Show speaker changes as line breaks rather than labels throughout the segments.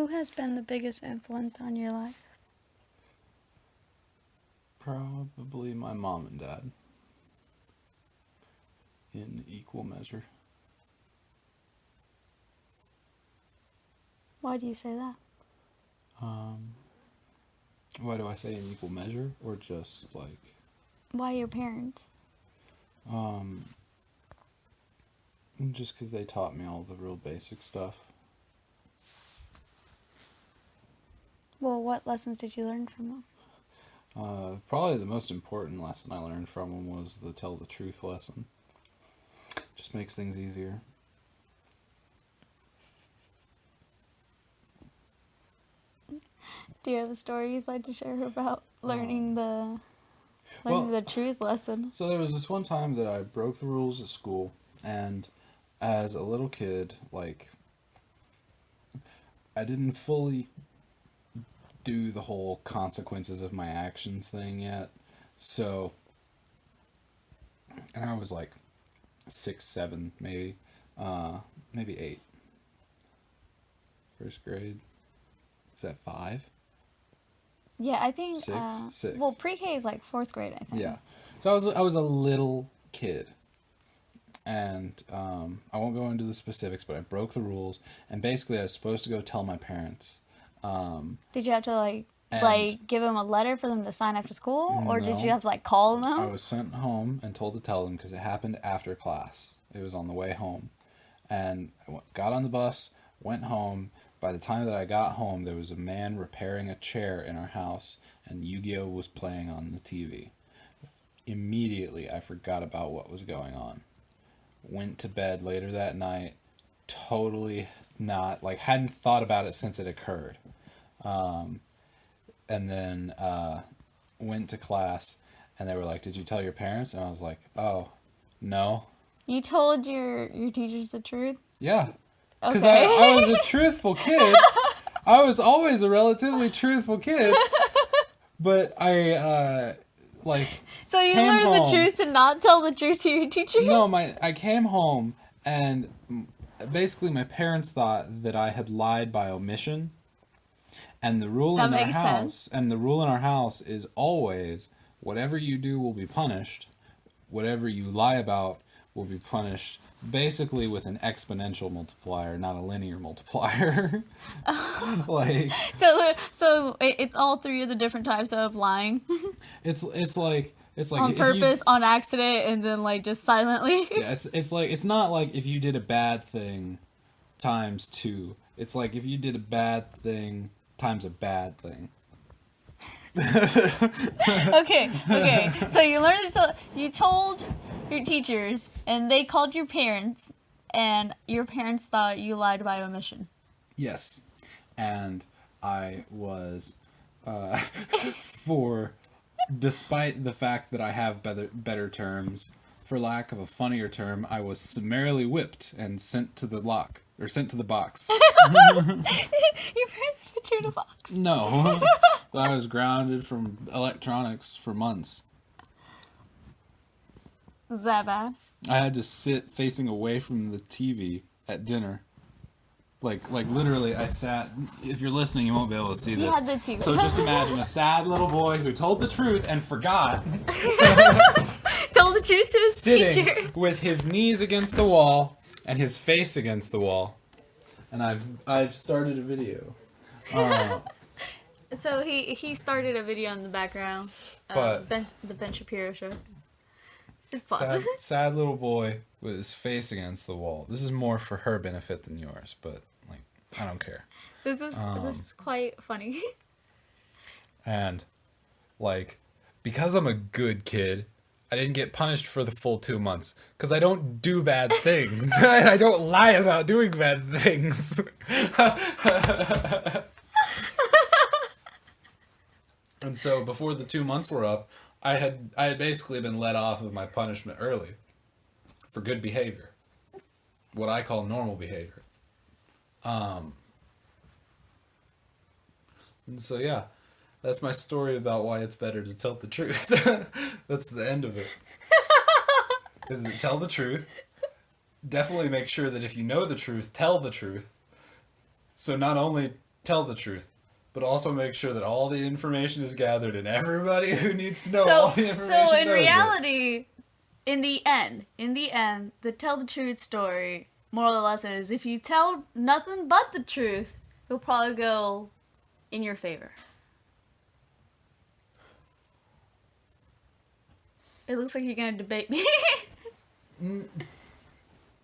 Who has been the biggest influence on your life?
Probably my mom and dad. In equal measure.
Why do you say that?
Why do I say in equal measure? Or just like...
Why your parents?
Just because they taught me all the real basic stuff.
Well, what lessons did you learn from them?
Probably the most important lesson I learned from them was the tell the truth lesson. Just makes things easier.
Do you have a story you'd like to share about learning the truth lesson?
So there was this one time that I broke the rules at school, and as a little kid, like, I didn't fully do the whole consequences of my actions thing yet. So, and I was like 6, 7, maybe 8. First grade. Is that 5?
Yeah, I think
6.
Well, pre-K is like 4th grade, I think.
Yeah. So I was a little kid. And I won't go into the specifics, but I broke the rules, and basically I was supposed to go tell my parents.
Did you have to give them a letter for them to sign after school, or did
No.
you have to call them?
I was sent home and told to tell them because it happened after class. It was on the way home, and I got on the bus, went home. By the time that I got home, there was a man repairing a chair in our house, and Yu-Gi-Oh was playing on the TV. Immediately, I forgot about what was going on. Went to bed later that night, totally not, hadn't thought about it since it occurred. And then went to class, and they were like, "Did you tell your parents?" And I was like, "Oh, no."
You told your teachers the truth?
Yeah. Because
Okay.
I was a truthful kid. I was always a relatively truthful kid. But I,
So you
came
learned
home.
the truth to not tell the truth to your teachers?
No, I came home, and basically my parents thought that I had lied by omission. And the rule
That
in our
makes
house,
sense.
and the rule in our house is always, whatever you do will be punished. Whatever you lie about will be punished, basically with an exponential multiplier, not a linear multiplier.
So it's all 3 of the different types of lying.
It's like
On
if
purpose, on accident, and then just silently.
Yeah, it's not like if you did a bad thing times 2. It's like if you did a bad thing times a bad thing.
Okay. So you learned. So you told your teachers, and they called your parents, and your parents thought you lied by omission.
Yes, and I was, despite the fact that I have better terms, for lack of a funnier term, I was summarily whipped and sent to the box.
Your parents put you in a box.
No, I was grounded from electronics for months.
Is that bad?
I had to sit facing away from the TV at dinner. Like literally, I sat. If you're listening, you won't be able to see this.
You had the TV.
So just imagine a sad little boy who told the truth and forgot.
Told the truth to his
Sitting
teacher.
with his knees against the wall and his face against the wall. And I've started a video.
So he started a video in the background.
But-
The Ben Shapiro show. Just pause.
Sad little boy with his face against the wall. This is more for her benefit than yours, but I don't care.
This is quite funny.
And because I'm a good kid, I didn't get punished for the full 2 months because I don't do bad things. And I don't lie about doing bad things. And so before the 2 months were up, I had basically been let off of my punishment early for good behavior. What I call normal behavior. And so yeah, that's my story about why it's better to tell the truth. That's the end of it. Is to tell the truth. Definitely make sure that if you know the truth, tell the truth. So not only
tell the truth, but also make sure that all the information is gathered and everybody who needs to know
So,
all the information
so in
knows it.
reality, in the end, the tell the truth story, moral of the lesson is if you tell nothing but the truth, it'll probably go in your favor. It looks like you're gonna debate me.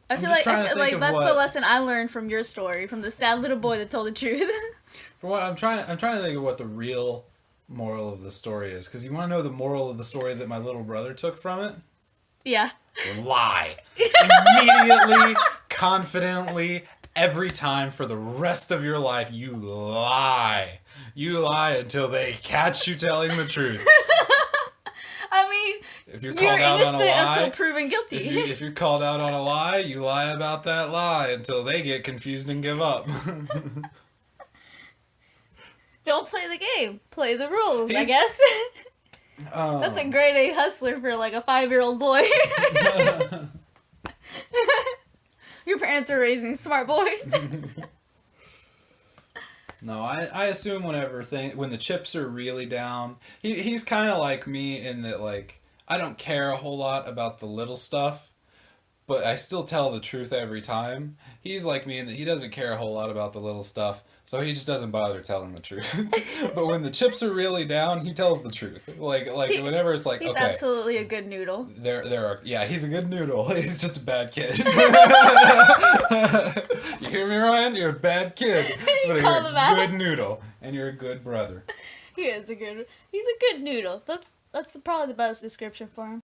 I feel like that's the lesson I learned from your story, from the sad little boy that told the truth.
For what I'm trying to think of what the real moral of the story is, because you want to know the moral of the story that my little brother took from it?
Yeah.
Lie. Immediately, confidently, every time for the rest of your life, you lie. You lie until they catch you telling the truth.
I mean,
if you're called out on a lie,
until proven guilty.
If you're called out on a lie, you lie about that lie until they get confused and give up.
Don't play the game. Play the rules, I guess. That's a grade A hustler for like a 5-year-old boy. Your parents are raising smart boys.
No, I assume when the chips are really down, he's kind of like me in that, like, I don't care a whole lot about the little stuff, but I still tell the truth every time. He's like me in that he doesn't care a whole lot about the little stuff, so he just doesn't bother telling the truth. But when the chips are really down, he tells the truth. Whenever it's like,
he's
okay,
absolutely a good noodle.
He's a good noodle. He's just a bad kid. You hear me, Ryan? You're a bad kid, but you're a good noodle, and you're a good brother.
He's a good noodle. That's probably the best description for him.